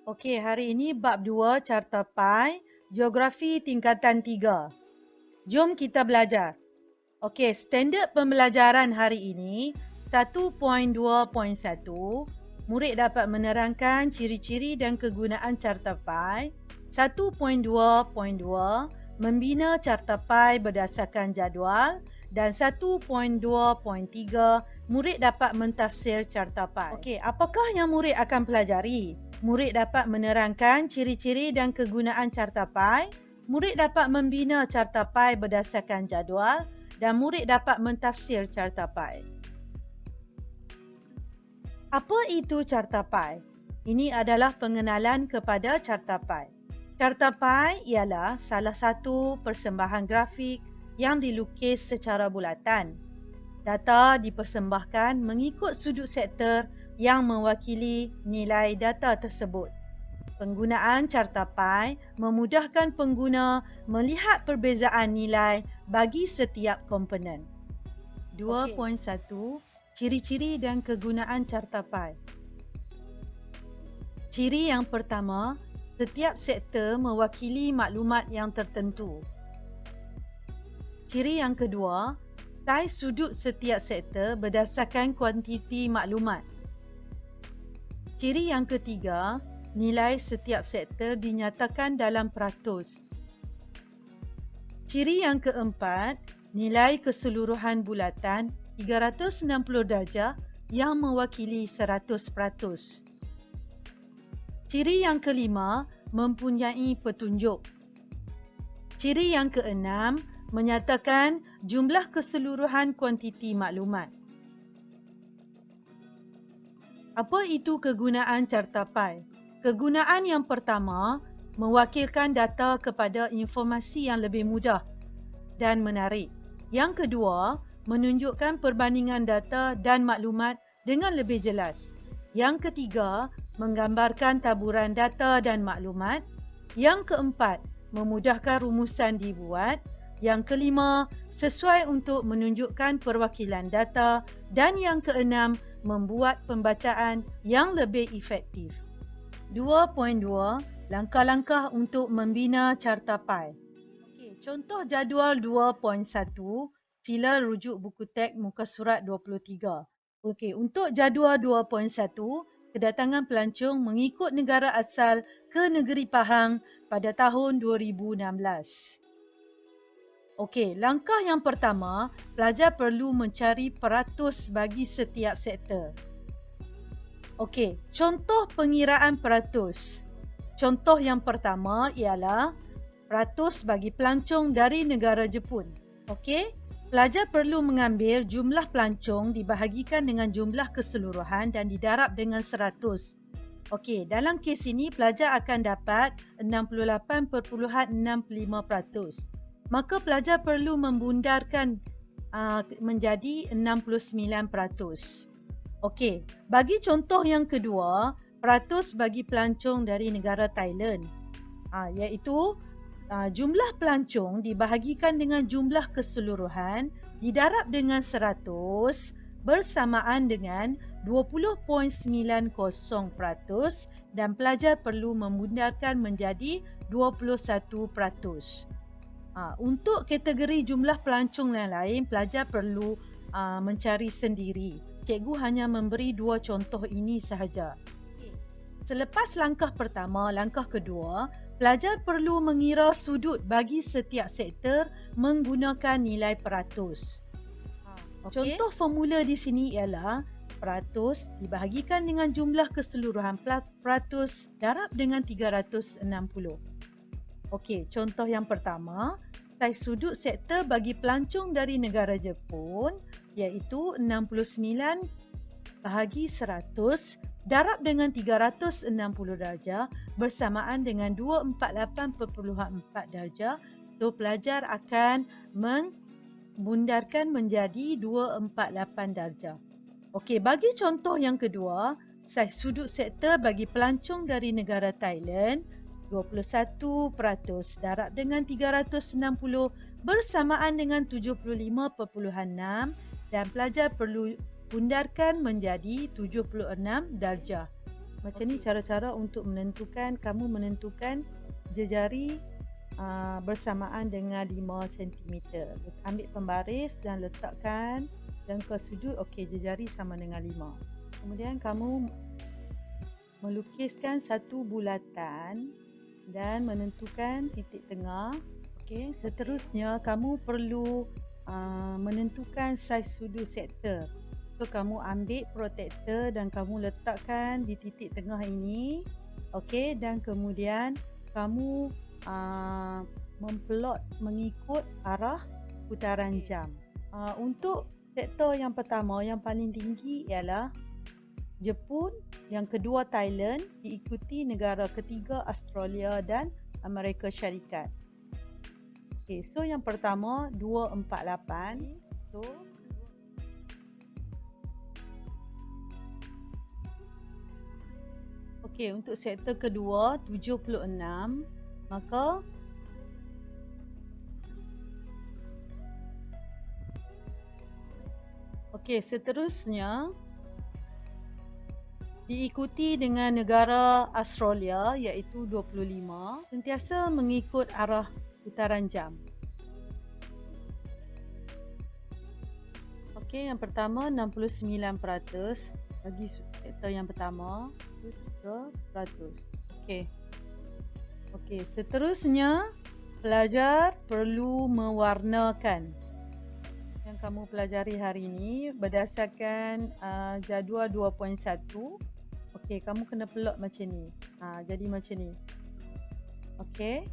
Okey, hari ini bab 2 Carta Pi, Geografi tingkatan 3. Jom kita belajar. Okey, standard pembelajaran hari ini 1.2.1, murid dapat menerangkan ciri-ciri dan kegunaan Carta Pi. 1.2.2, membina Carta Pi berdasarkan jadual. Dan 1.2.3, murid dapat mentafsir Carta Pi. Okey, apakah yang murid akan pelajari? Murid dapat menerangkan ciri-ciri dan kegunaan Carta Pi. Murid dapat membina Carta Pi berdasarkan jadual. Dan murid dapat mentafsir Carta Pi. Apa itu Carta Pi? Ini adalah pengenalan kepada Carta Pi. Carta Pi ialah salah satu persembahan grafik yang dilukis secara bulatan. Data dipersembahkan mengikut sudut sektor yang mewakili nilai data tersebut. Penggunaan Carta Pi memudahkan pengguna melihat perbezaan nilai bagi setiap komponen. 2.1, ciri-ciri dan kegunaan Carta Pi. Ciri yang pertama, setiap sektor mewakili maklumat yang tertentu. Ciri yang kedua, saiz sudut setiap sektor berdasarkan kuantiti maklumat. Ciri yang ketiga, nilai setiap sektor dinyatakan dalam peratus. Ciri yang keempat, nilai keseluruhan bulatan 360 darjah yang mewakili 100%. Ciri yang kelima, mempunyai petunjuk. Ciri yang keenam, menyatakan jumlah keseluruhan kuantiti maklumat. Apa itu kegunaan Carta Pi? Kegunaan yang pertama, mewakilkan data kepada informasi yang lebih mudah dan menarik. Yang kedua, menunjukkan perbandingan data dan maklumat dengan lebih jelas. Yang ketiga, menggambarkan taburan data dan maklumat. Yang keempat, memudahkan rumusan dibuat. Yang kelima, sesuai untuk menunjukkan perwakilan data. Dan yang keenam, membuat pembacaan yang lebih efektif. 2.2, langkah-langkah untuk membina Carta Pi. Okey, contoh jadual 2.1, sila rujuk buku teks muka surat 23. Okey, untuk jadual 2.1, kedatangan pelancong mengikut negara asal ke negeri Pahang pada tahun 2016. Okey, langkah yang pertama, pelajar perlu mencari peratus bagi setiap sektor. Okey, contoh pengiraan peratus. Contoh yang pertama ialah peratus bagi pelancong dari negara Jepun. Okey, pelajar perlu mengambil jumlah pelancong dibahagikan dengan jumlah keseluruhan dan didarab dengan 100. Okey, dalam kes ini pelajar akan dapat 68.65%. Maka pelajar perlu membundarkan menjadi 69%. Okey, bagi contoh yang kedua, peratus bagi pelancong dari negara Thailand, iaitu jumlah pelancong dibahagikan dengan jumlah keseluruhan didarab dengan 100 bersamaan dengan 20.90% dan pelajar perlu membundarkan menjadi 21%. Untuk kategori jumlah pelancong yang lain, pelajar perlu mencari sendiri. Cikgu hanya memberi 2 contoh ini sahaja. Selepas langkah pertama, langkah kedua, pelajar perlu mengira sudut bagi setiap sektor menggunakan nilai peratus. Contoh formula di sini ialah peratus dibahagikan dengan jumlah keseluruhan peratus darab dengan 360. Okey, contoh yang pertama, saiz sudut sektor bagi pelancong dari negara Jepun iaitu 69 bahagi 100 darab dengan 360 darjah bersamaan dengan 248.4 darjah. So, pelajar akan membundarkan menjadi 248 darjah. Okey, bagi contoh yang kedua, saiz sudut sektor bagi pelancong dari negara Thailand 21%, darab dengan 360 bersamaan dengan 75.6 dan pelajar perlu hundarkan menjadi 76 darjah. Macam ni cara-cara untuk kamu menentukan jejari bersamaan dengan 5 cm. Ambil pembaris dan letakkan jangka sudut. Okey, jejari sama dengan 5. Kemudian kamu melukiskan satu bulatan dan menentukan titik tengah. Okey, seterusnya kamu perlu menentukan saiz sudut sektor. So kamu ambil protektor dan kamu letakkan di titik tengah ini. Okey, dan kemudian kamu memplot mengikut arah putaran jam. Untuk sektor yang pertama, yang paling tinggi ialah Jepun, yang kedua Thailand, diikuti negara ketiga Australia dan Amerika Syarikat. Okay, so yang pertama 248. So okey, untuk sektor kedua 76, maka okey, seterusnya diikuti dengan negara Australia iaitu 25, sentiasa mengikut arah putaran jam. Okey, yang pertama 69% bagi sektor yang pertama, 3%. Okey. Okey, seterusnya pelajar perlu mewarnakan yang kamu pelajari hari ini berdasarkan jadual 2.1. Okey, kamu kena plot macam ni. Jadi macam ni. Okey.